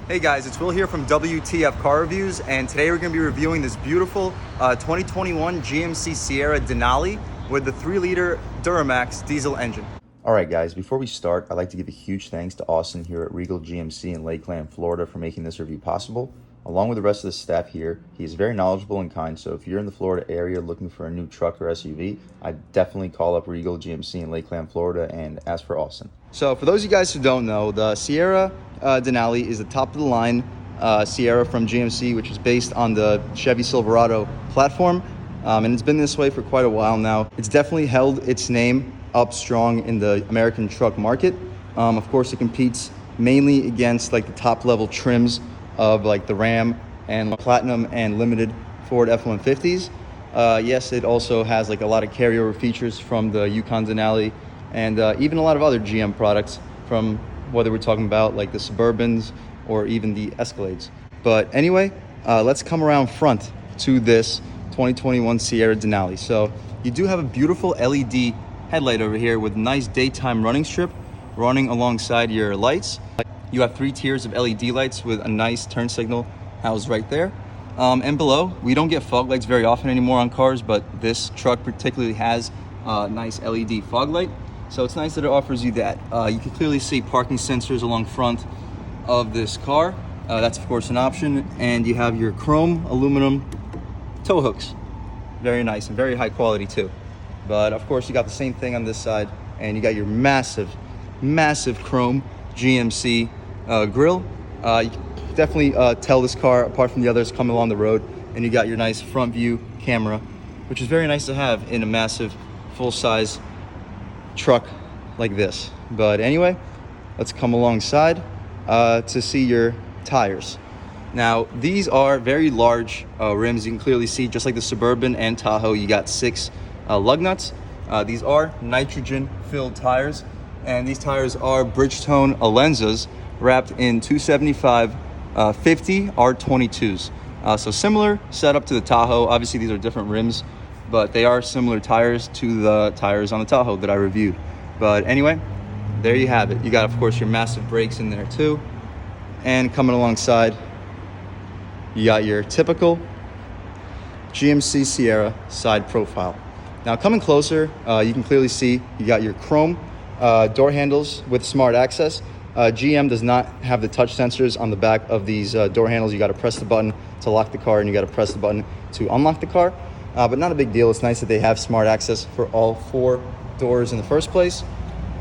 Hey guys, it's Will here from W.T.F Car Reviews, and today we're going to be reviewing this beautiful 2021 GMC Sierra Denali with the 3-liter Duramax diesel engine. Alright guys, before we start, I'd like to give a huge thanks to Austin here at Regal GMC in Lakeland, Florida for making this review possible. Along with the rest of the staff here, he is very knowledgeable and kind, so if you're in the Florida area looking for a new truck or SUV, I'd definitely call up Regal GMC in Lakeland, Florida and ask for Austin. So for those of you guys who don't know, the Sierra Denali is the top of the line Sierra from GMC, which is based on the Chevy Silverado platform, and it's been this way for quite a while now. It's definitely held its name up strong in the American truck market. Of course, it competes mainly against like the top level trims of like the Ram and Platinum and Limited Ford F-150s. Yes, it also has like a lot of carryover features from the Yukon Denali and even a lot of other GM products, from whether we're talking about like the Suburbans or even the Escalades. But anyway, let's come around front to this 2021 Sierra Denali. So you do have a beautiful LED headlight over here with nice daytime running strip running alongside your lights. You have 3 tiers of LED lights with a nice turn signal housed right there. And below, we don't get fog lights very often anymore on cars, but this truck particularly has a nice LED fog light. So it's nice that it offers you that. You can clearly see parking sensors along front of this car. That's of course an option. And you have your chrome aluminum tow hooks. Very nice and very high quality too. But of course you got the same thing on this side, and you got your massive chrome GMC grille. You can definitely tell this car apart from the others coming along the road. And you got your nice front view camera, which is very nice to have in a massive full-size truck like this. But anyway, let's come alongside to see your tires. Now these are very large rims. You can clearly see, just like the Suburban and Tahoe, you got 6 lug nuts. These are nitrogen filled tires, and these tires are Bridgestone Alenzas wrapped in 275 50 R22s. So similar setup to the Tahoe. Obviously these are different rims, but they are similar tires to the tires on the Tahoe that I reviewed. But anyway, there you have it. You got, of course, your massive brakes in there too. And coming alongside, you got your typical GMC Sierra side profile. Now coming closer, you can clearly see you got your chrome door handles with smart access. GM does not have the touch sensors on the back of these door handles. You got to press the button to lock the car, and you got to press the button to unlock the car. But not a big deal. It's nice that they have smart access for all 4 doors in the first place.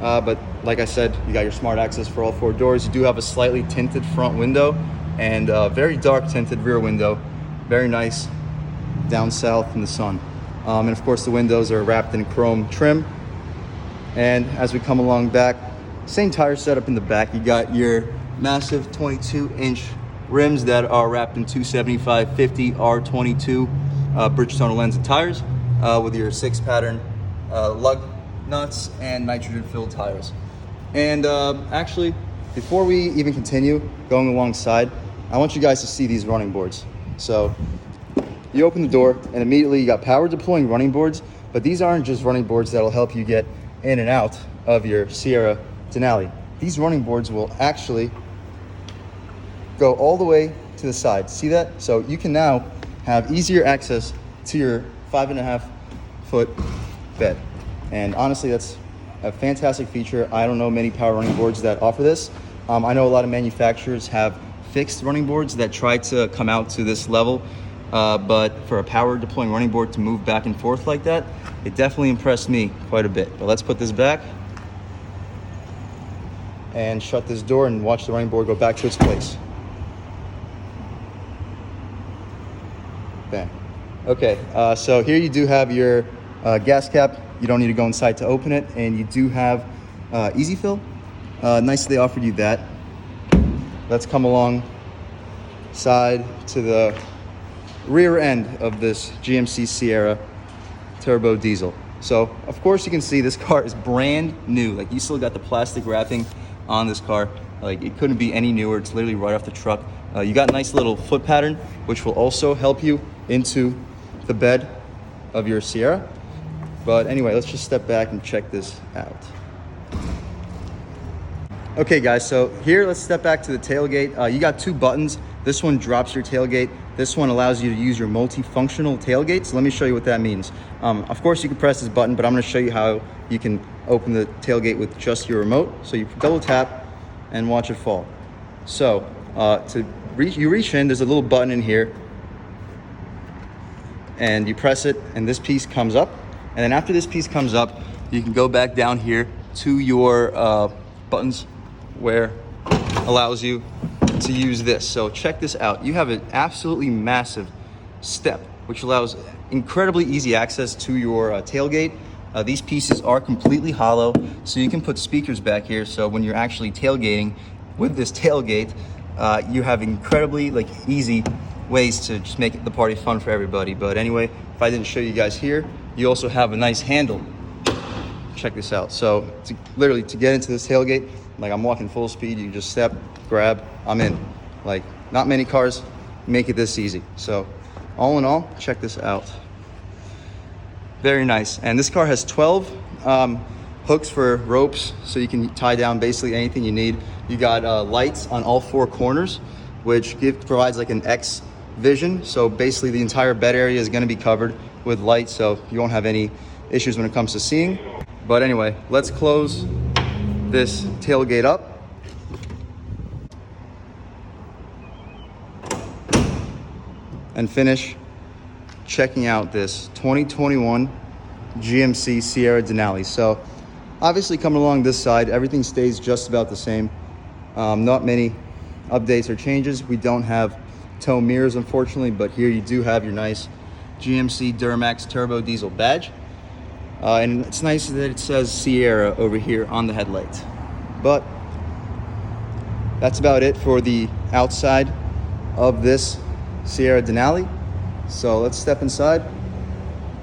But like I said, you got your smart access for all 4 doors. You do have a slightly tinted front window and a very dark tinted rear window. Very nice down south in the sun. And of course the windows are wrapped in chrome trim. And as we come along back, same tire setup in the back. You got your massive 22-inch rims that are wrapped in 275 50 R22 Bridgestone Alenza tires with your 6 pattern lug nuts and nitrogen filled tires. And actually, before we even continue going alongside, I want you guys to see these running boards. So you open the door and immediately you got power deploying running boards, but these aren't just running boards that'll help you get in and out of your Sierra Denali. These running boards will actually go all the way to the side. See that? So you can now have easier access to your 5.5-foot bed. And honestly, that's a fantastic feature. I don't know many power running boards that offer this. I know a lot of manufacturers have fixed running boards that try to come out to this level, but for a power deploying running board to move back and forth like that, it definitely impressed me quite a bit. But let's put this back and shut this door and watch the running board go back to its place. Bam. Okay, so here you do have your gas cap. You don't need to go inside to open it, and you do have easy fill. Nice that they offered you that. Let's come along side to the rear end of this GMC Sierra turbo diesel. So of course you can see this car is brand new. Like, you still got the plastic wrapping on this car. Like, it couldn't be any newer. It's literally right off the truck. You got a nice little foot pattern, which will also help you into the bed of your Sierra. But anyway, let's just step back and check this out. Okay guys, so here let's step back to the tailgate. You got two buttons. This one drops your tailgate. This one allows you to use your multifunctional tailgate. So let me show you what that means. Of course you can press this button, but I'm gonna show you how you can open the tailgate with just your remote. So you double tap and watch it fall. So you reach in, there's a little button in here and you press it and this piece comes up. And then after this piece comes up, you can go back down here to your buttons where allows you to use this. So check this out. You have an absolutely massive step, which allows incredibly easy access to your tailgate. These pieces are completely hollow, so you can put speakers back here. So when you're actually tailgating with this tailgate, you have incredibly easy ways to just make the party fun for everybody. But anyway, if I didn't show you guys here, you also have a nice handle. Check this out. So literally to get into this tailgate, I'm walking full speed, you just step, grab, I'm in. Not many cars make it this easy. So all in all, check this out. Very nice. And this car has 12 hooks for ropes, so you can tie down basically anything you need. You got lights on all four corners, which provides an X vision. So basically the entire bed area is going to be covered with light, so you won't have any issues when it comes to seeing. But anyway, let's close this tailgate up. And finish checking out this 2021 GMC Sierra Denali. So obviously coming along this side, everything stays just about the same. Not many updates or changes. We don't have tow mirrors, unfortunately, but here you do have your nice GMC Duramax Turbo Diesel badge. And it's nice that it says Sierra over here on the headlight. But that's about it for the outside of this Sierra Denali. So let's step inside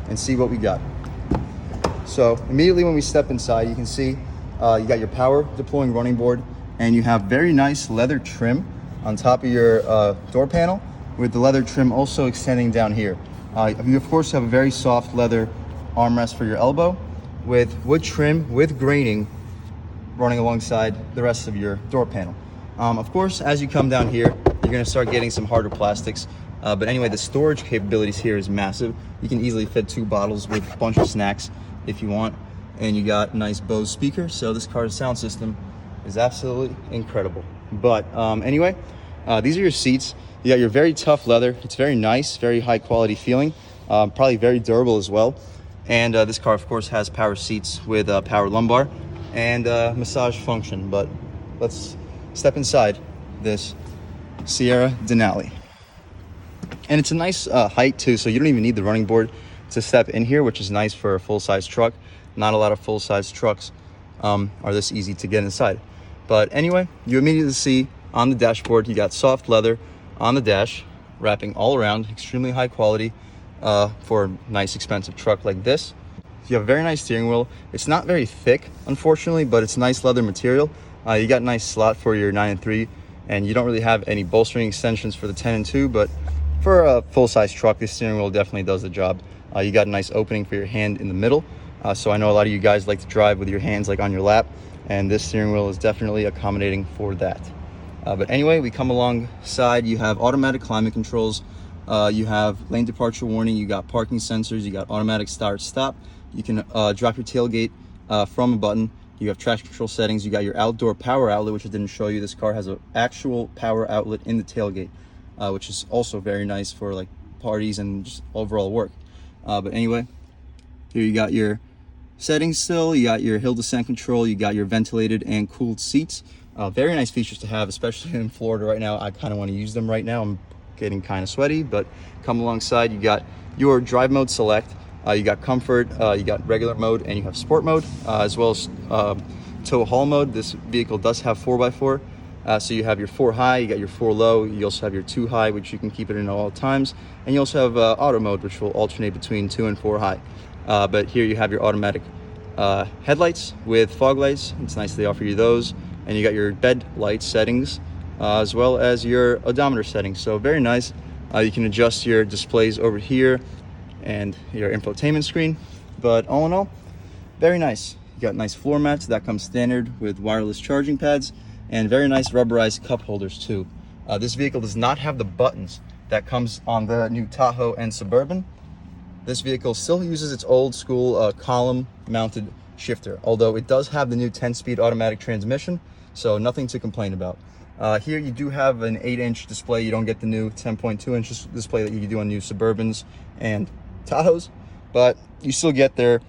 and see what we got. So immediately when we step inside, you can see you got your power deploying running board, and you have very nice leather trim on top of your door panel, with the leather trim also extending down here. You of course have a very soft leather armrest for your elbow with wood trim with graining running alongside the rest of your door panel. Of course, as you come down here, you're going to start getting some harder plastics. But anyway, the storage capabilities here is massive. You can easily fit 2 bottles with a bunch of snacks if you want. And you got a nice Bose speaker. So this car's sound system is absolutely incredible. But anyway, these are your seats. You got your very tough leather. It's very nice, very high quality feeling. Probably very durable as well. And this car, of course, has power seats with power lumbar and massage function. But let's step inside this Sierra Denali. And it's a nice height too, so you don't even need the running board to step in here, which is nice for a full-size truck. Not a lot of full-size trucks are this easy to get inside. But anyway, you immediately see on the dashboard, you got soft leather on the dash, wrapping all around, extremely high quality for a nice expensive truck like this. You have a very nice steering wheel. It's not very thick, unfortunately, but it's nice leather material. You got a nice slot for your 9 and 3, and you don't really have any bolstering extensions for the 10 and 2, but for a full-size truck, this steering wheel definitely does the job. You got a nice opening for your hand in the middle. So I know a lot of you guys like to drive with your hands on your lap, and this steering wheel is definitely accommodating for that. But anyway, we come alongside, you have automatic climate controls, you have lane departure warning, you got parking sensors, you got automatic start stop, you can drop your tailgate from a button, you have traction control settings, you got your outdoor power outlet, which I didn't show you. This car has an actual power outlet in the tailgate, which is also very nice for parties and just overall work. But anyway, here you got your settings still, you got your hill descent control, you got your ventilated and cooled seats. Very nice features to have, especially in Florida right now. I kind of want to use them right now. I'm getting kind of sweaty, but come alongside, you got your drive mode select, you got comfort, you got regular mode, and you have sport mode, as well as tow haul mode. This vehicle does have 4x4. So you have your 4 high, you got your 4 low, you also have your 2 high, which you can keep it in all times, and you also have auto mode, which will alternate between 2 and 4 high. But here you have your automatic headlights with fog lights. It's nice they offer you those, and you got your bed light settings as well as your odometer settings. So very nice. You can adjust your displays over here and your infotainment screen. But all in all, very nice. You got nice floor mats that come standard with wireless charging pads, and very nice rubberized cup holders too. This vehicle does not have the buttons that comes on the new Tahoe and Suburban. This vehicle still uses its old school column mounted shifter, although it does have the new 10-speed automatic transmission, so nothing to complain about. Here you do have an 8-inch display. You don't get the new 10.2-inch display that you do on new Suburbans and Tahoes, but you still get their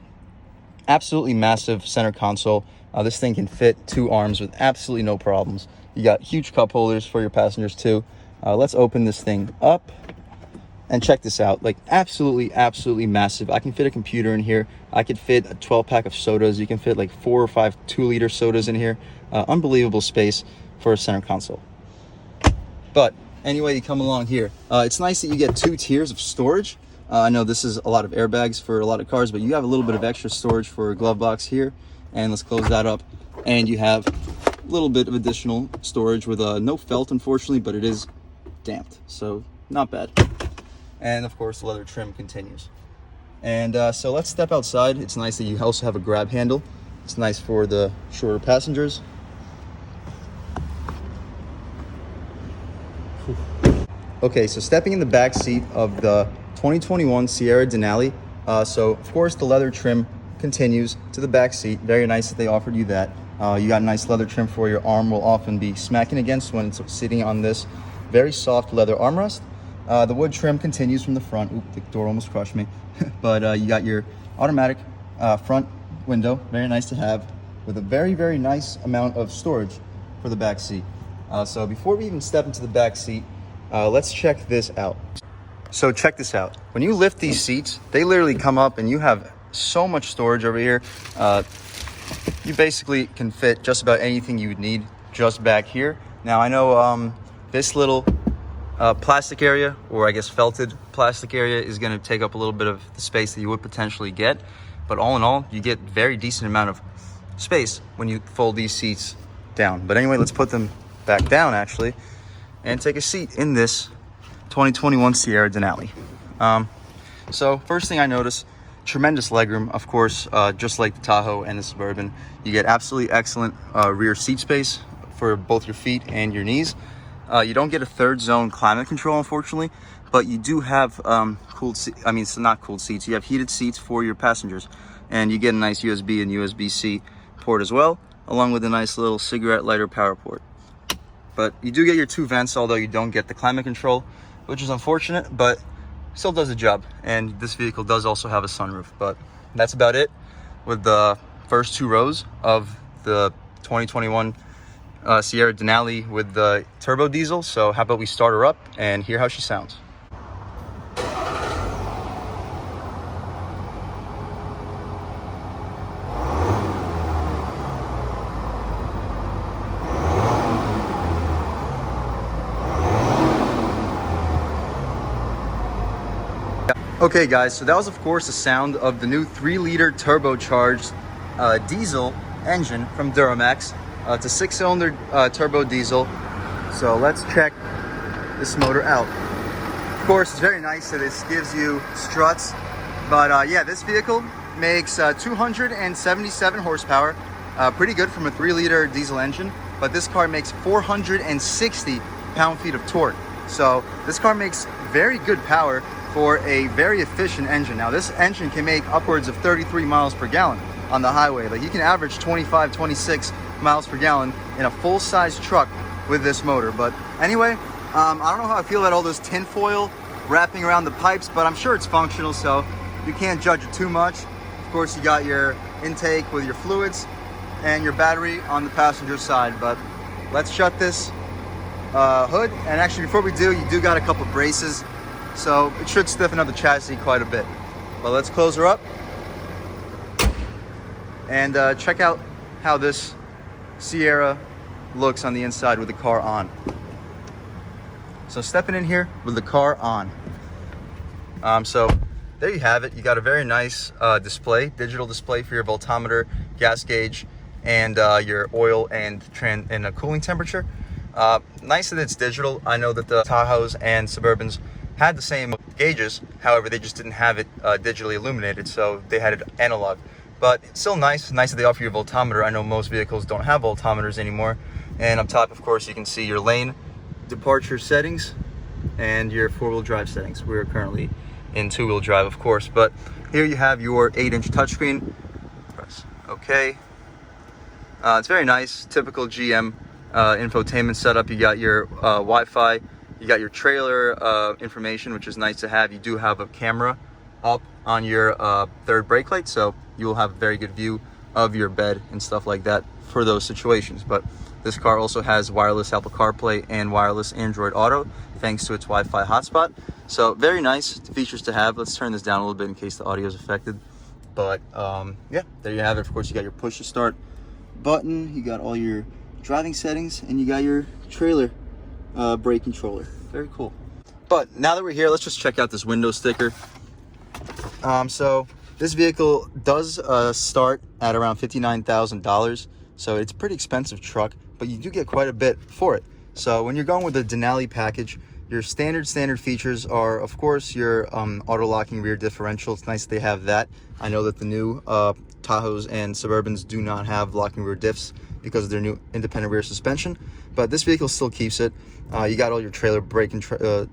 absolutely massive center console. This thing can fit 2 arms with absolutely no problems. You got huge cup holders for your passengers too. Let's open this thing up and check this out. Like, absolutely massive. I can fit a computer in here. I could fit a 12-pack of sodas. You can fit like 4 or 5 2-liter sodas in here. Unbelievable space for a center console. But anyway, you come along here. It's nice that you get 2 tiers of storage. I know this is a lot of airbags for a lot of cars, but you have a little bit of extra storage for a glove box here. And let's close that up. And you have a little bit of additional storage with no felt, unfortunately, but it is damped, so not bad. And of course, the leather trim continues. And so let's step outside. It's nice that you also have a grab handle. It's nice for the shorter passengers. Okay, so stepping in the back seat of the 2021 Sierra Denali. So of course the leather trim continues to the back seat. Very nice that they offered you that. You got nice leather trim for your arm will often be smacking against when it's sitting on this very soft leather armrest. The wood trim continues from the front. Oop, the door almost crushed me. But you got your automatic front window. Very nice to have, with a very nice amount of storage for the back seat. So before we even step into the back seat, let's check this out. So check this out. When you lift these seats, they literally come up and you have so much storage over here. You basically can fit just about anything you would need just back here. Now I know this little plastic area, or I guess felted plastic area, is going to take up a little bit of the space that you would potentially get. But all in all, you get very decent amount of space when you fold these seats down. But anyway, let's put them back down actually and take a seat in this 2021 Sierra Denali. So first thing I notice, tremendous legroom, of course, just like the Tahoe and the Suburban. You get absolutely excellent rear seat space for both your feet and your knees. You don't get a third zone climate control, unfortunately, but you do have cooled seats. I mean, it's not cooled seats. You have heated seats for your passengers, and you get a nice USB and USB-C port as well, along with a nice little cigarette lighter power port. But you do get your 2 vents, although you don't get the climate control, which is unfortunate, but still does the job. And this vehicle does also have a sunroof. But that's about it with the first 2 rows of the 2021 Sierra Denali with the turbo diesel. So how about we start her up and hear how she sounds. Okay guys, so that was of course the sound of the new 3-liter turbocharged diesel engine from Duramax. It's a 6-cylinder turbo diesel. So let's check this motor out. Of course, it's very nice that this gives you struts, but yeah, this vehicle makes 277 horsepower, pretty good from a 3-liter diesel engine, but this car makes 460 pound-feet of torque. So this car makes very good power for a very efficient engine. Now this engine can make upwards of 33 miles per gallon on the highway. Like, you can average 25, 26 miles per gallon in a full-size truck with this motor. But anyway, I don't know how I feel about all this tin foil wrapping around the pipes, but I'm sure it's functional, so you can't judge it too much. Of course, you got your intake with your fluids and your battery on the passenger side. But let's shut this hood. And actually, before we do, you do got a couple braces, so it should stiffen up the chassis quite a bit. But let's close her up and check out how this Sierra looks on the inside with the car on. So stepping in here with the car on. So there you have it. You got a very nice display, digital display for your voltometer, gas gauge, and your oil and a cooling temperature. Nice that it's digital. I know that the Tahoes and Suburbans had the same gauges, however they just didn't have it digitally illuminated, so they had it analog. but it's still nice that they offer you a voltometer. I know most vehicles don't have voltometers anymore. And up top, of course, you can see your lane departure settings and your 4-wheel drive settings. We're currently in 2-wheel drive, of course, but here you have your 8-inch touchscreen. Press OK. It's very nice, typical GM infotainment setup. You got your Wi-Fi, you got your trailer information, which is nice to have. You do have a camera up on your third brake light, so you will have a very good view of your bed and stuff like that for those situations. But this car also has wireless Apple CarPlay and wireless Android Auto, thanks to its Wi-Fi hotspot. So very nice features to have. Let's turn this down a little bit in case the audio is affected. But yeah, there you have it. Of course, you got your push to start button, you got all your driving settings, and you got your trailer brake controller. Very cool. But now that we're here, let's just check out this window sticker. So this vehicle does start at around $59,000, so it's a pretty expensive truck, but you do get quite a bit for it. So when you're going with the Denali package, your standard features are, of course, your auto locking rear differential. It's nice that they have that. I know that the new Tahoes and Suburbans do not have locking rear diffs because of their new independent rear suspension, but this vehicle still keeps it. You got all your trailer brake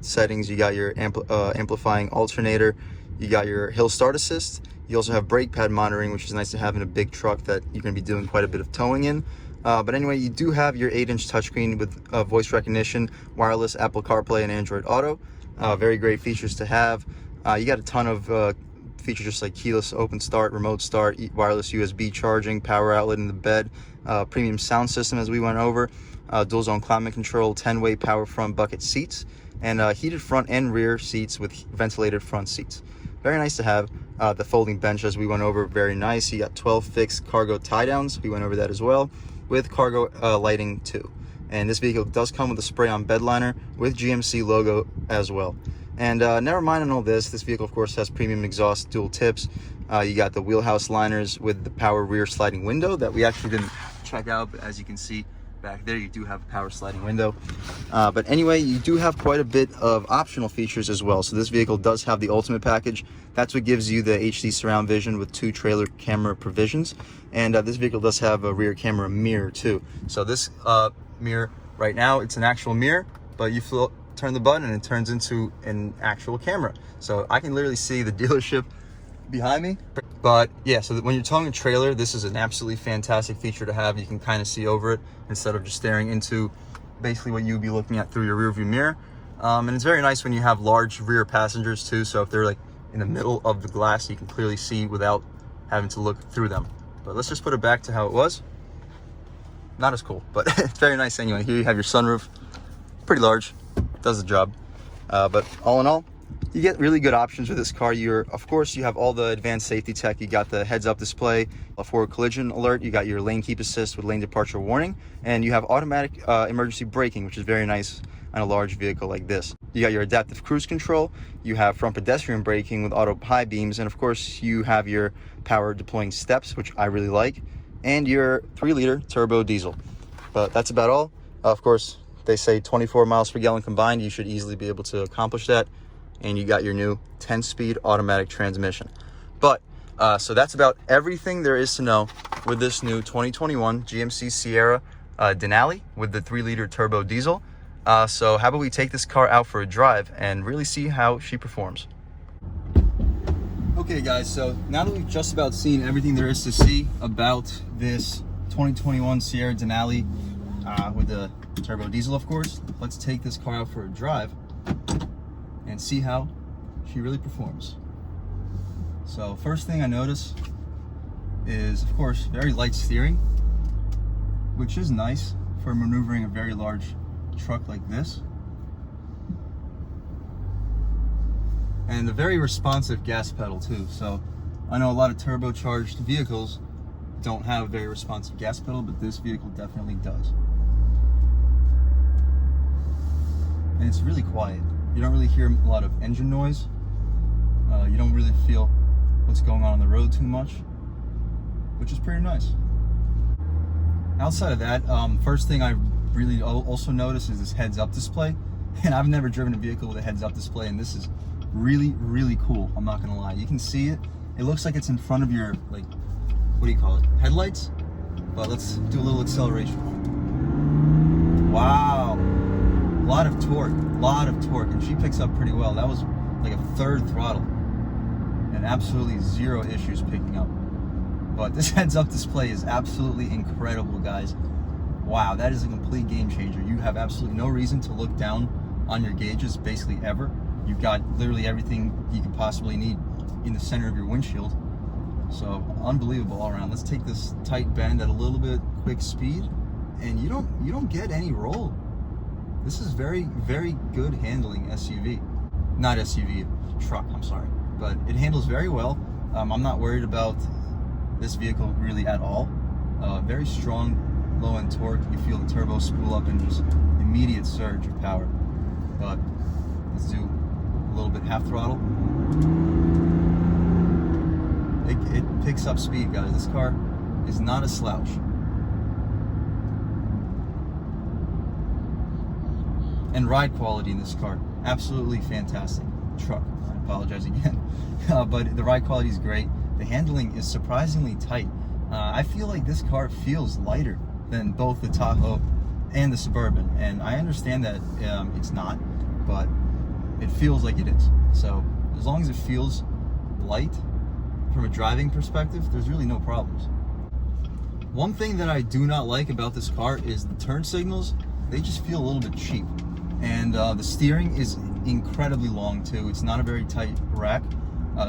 settings. You got your amplifying alternator. You got your hill start assist. You also have brake pad monitoring, which is nice to have in a big truck that you're going to be doing quite a bit of towing in. But anyway, you do have your 8-inch touchscreen with voice recognition, wireless Apple CarPlay and Android Auto. Very great features to have. You got a ton of features just like keyless open start, remote start, wireless USB charging, power outlet in the bed, premium sound system as we went over, dual zone climate control, 10-way power front bucket seats, and heated front and rear seats with ventilated front seats. Very nice to have. The folding bench as we went over, very nice. You got 12 fixed cargo tie downs. We went over that as well, with cargo lighting too. And this vehicle does come with a spray-on bed liner with GMC logo as well. And never mind on all this, this vehicle of course has premium exhaust dual tips. You got the wheelhouse liners with the power rear sliding window that we actually didn't check out, but as you can see back there, you do have a power sliding window. But anyway, you do have quite a bit of optional features as well. So this vehicle does have the ultimate package. That's what gives you the HD surround vision with 2 trailer camera provisions. And this vehicle does have a rear camera mirror too. So this mirror right now, it's an actual mirror, but you turn the button and it turns into an actual camera. So I can literally see the dealership behind me. But yeah, so when you're towing a trailer, this is an absolutely fantastic feature to have. You can kind of see over it instead of just staring into basically what you'd be looking at through your rear view mirror. And it's very nice when you have large rear passengers too, so if they're like in the middle of the glass, you can clearly see without having to look through them. But let's just put it back to how it was. Not as cool, but it's very nice anyway. Here you have your sunroof, pretty large, does the job. But all in all, you get really good options with this car. Of course, you have all the advanced safety tech. You got the heads-up display, a forward collision alert. You got your lane keep assist with lane departure warning, and you have automatic emergency braking, which is very nice on a large vehicle like this. You got your adaptive cruise control. You have front pedestrian braking with auto high beams, and of course, you have your power deploying steps, which I really like, and your 3-liter turbo diesel. But that's about all. Of course, they say 24 miles per gallon combined. You should easily be able to accomplish that. And you got your new 10-speed automatic transmission. But so that's about everything there is to know with this new 2021 GMC Sierra Denali with the 3-liter turbo diesel. So how about we take this car out for a drive and really see how she performs. Okay guys, so now that we've just about seen everything there is to see about this 2021 Sierra Denali with the turbo diesel, of course, let's take this car out for a drive and see how she really performs. So first thing I notice is, of course, very light steering, which is nice for maneuvering a very large truck like this. And a very responsive gas pedal too. So I know a lot of turbocharged vehicles don't have a very responsive gas pedal, but this vehicle definitely does. And it's really quiet. You don't really hear a lot of engine noise. You don't really feel what's going on the road too much, which is pretty nice. Outside of that, first thing I really also noticed is this heads-up display. And I've never driven a vehicle with a heads-up display, and this is really, really cool. I'm not gonna lie. You can see it. It looks like it's in front of your what do you call it, headlights. But let's do a little acceleration. Wow, a lot of torque, and she picks up pretty well. That was like a third throttle, and absolutely zero issues picking up. But this heads-up display is absolutely incredible, guys. Wow, that is a complete game changer. You have absolutely no reason to look down on your gauges, basically ever. You've got literally everything you could possibly need in the center of your windshield. So unbelievable all around. Let's take this tight bend at a little bit quick speed, and you don't get any roll. This is very, very good handling SUV. Not SUV, truck, I'm sorry. But it handles very well. I'm not worried about this vehicle really at all. Very strong low end torque. You feel the turbo spool up and just immediate surge of power. But let's do a little bit half throttle. It picks up speed, guys. This car is not a slouch. And ride quality in this car, absolutely fantastic. Truck, I apologize again. But the ride quality is great. The handling is surprisingly tight. I feel like this car feels lighter than both the Tahoe and the Suburban. And I understand that it's not, but it feels like it is. So as long as it feels light from a driving perspective, there's really no problems. One thing that I do not like about this car is the turn signals. They just feel a little bit cheap. And the steering is incredibly long too. It's not a very tight rack.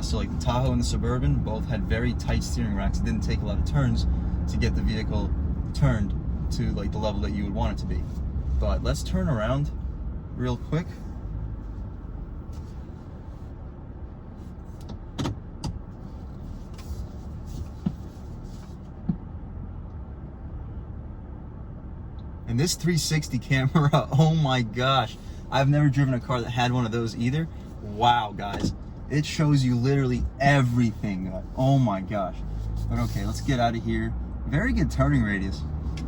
So like the Tahoe and the Suburban both had very tight steering racks. It didn't take a lot of turns to get the vehicle turned to like the level that you would want it to be. But let's turn around real quick. And this 360 camera, oh my gosh. I've never driven a car that had one of those either. Wow, guys. It shows you literally everything. Oh my gosh. But okay, let's get out of here. Very good turning radius,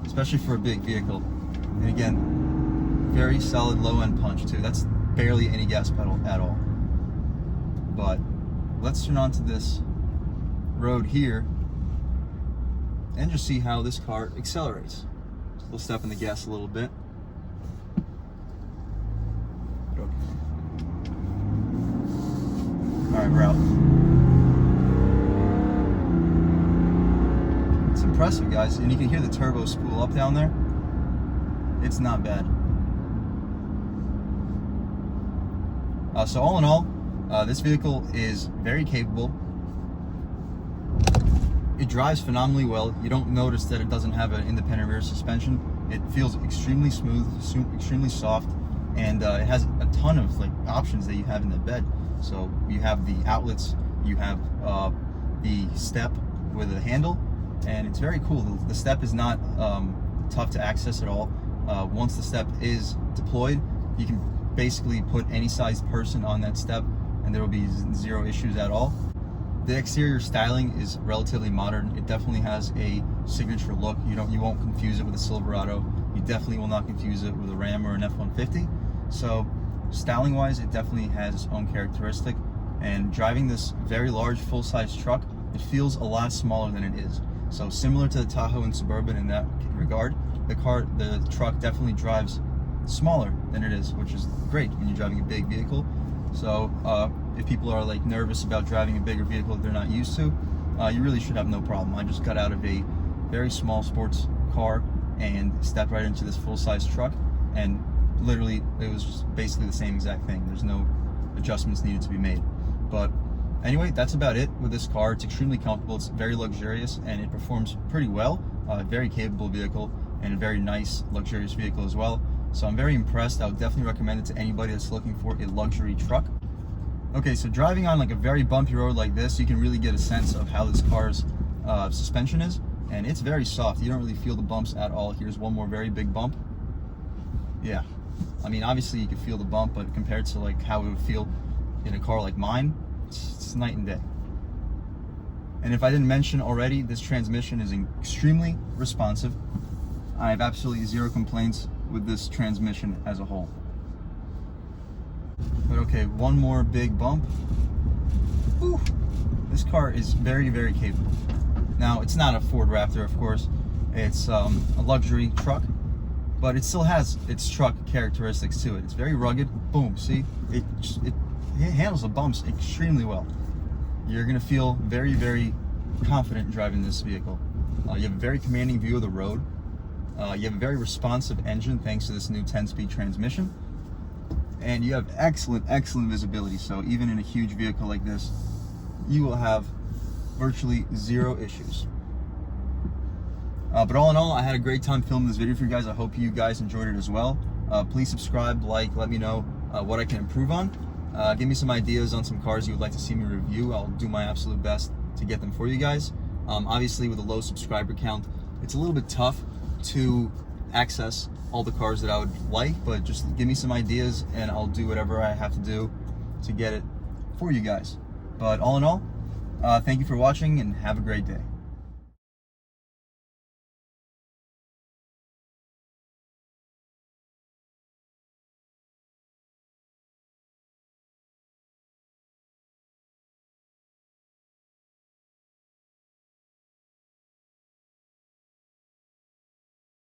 especially for a big vehicle. And again, very solid low end punch too. That's barely any gas pedal at all. But let's turn onto this road here and just see how this car accelerates. We'll step in the gas a little bit. Okay. All right, we're out. It's impressive, guys, and you can hear the turbo spool up down there. It's not bad. So all in all, this vehicle is very capable. It drives phenomenally well. You don't notice that it doesn't have an independent rear suspension. It feels extremely smooth, extremely soft, and it has a ton of like options that you have in the bed. So you have the outlets, you have the step with a handle, and it's very cool. The step is not tough to access at all. Once the step is deployed, you can basically put any sized person on that step, and there will be zero issues at all. The exterior styling is relatively modern. It definitely has a signature look. You won't confuse it with a Silverado. You definitely will not confuse it with a Ram or an F-150. So styling wise, it definitely has its own characteristic. And driving this very large full-size truck, it feels a lot smaller than it is. So similar to the Tahoe and Suburban in that regard, the truck definitely drives smaller than it is, which is great when you're driving a big vehicle. So if people are like nervous about driving a bigger vehicle that they're not used to, you really should have no problem. I just got out of a very small sports car and stepped right into this full-size truck, and literally it was just basically the same exact thing. There's no adjustments needed to be made. But anyway, that's about it with this car. It's extremely comfortable, it's very luxurious, and it performs pretty well. Very capable vehicle, and a very nice luxurious vehicle as well. So I'm very impressed. I would definitely recommend it to anybody that's looking for a luxury truck. Okay, so driving on like a very bumpy road like this, you can really get a sense of how this car's suspension is, and it's very soft. You don't really feel the bumps at all. Here's one more very big bump. Yeah, I mean, obviously you can feel the bump, but compared to like how it would feel in a car like mine, it's night and day. And if I didn't mention already, this transmission is extremely responsive. I have absolutely zero complaints with this transmission as a whole. But okay, one more big bump. Whew. This car is very, very capable. Now, it's not a Ford Raptor, of course. It's a luxury truck, but it still has its truck characteristics to it. It's very rugged. Boom, see? It handles the bumps extremely well. You're gonna feel very, very confident driving this vehicle. You have a very commanding view of the road. You have a very responsive engine thanks to this new 10-speed transmission. And you have excellent visibility. So even in a huge vehicle like this, you will have virtually zero issues. But all in all, I had a great time filming this video for you guys. I hope you guys enjoyed it as well. Please subscribe, like, let me know what I can improve on. Give me some ideas on some cars you would like to see me review. I'll do my absolute best to get them for you guys. Obviously, with a low subscriber count, it's a little bit tough to access all the cars that I would like, but just give me some ideas and I'll do whatever I have to do to get it for you guys. But all in all, thank you for watching and have a great day.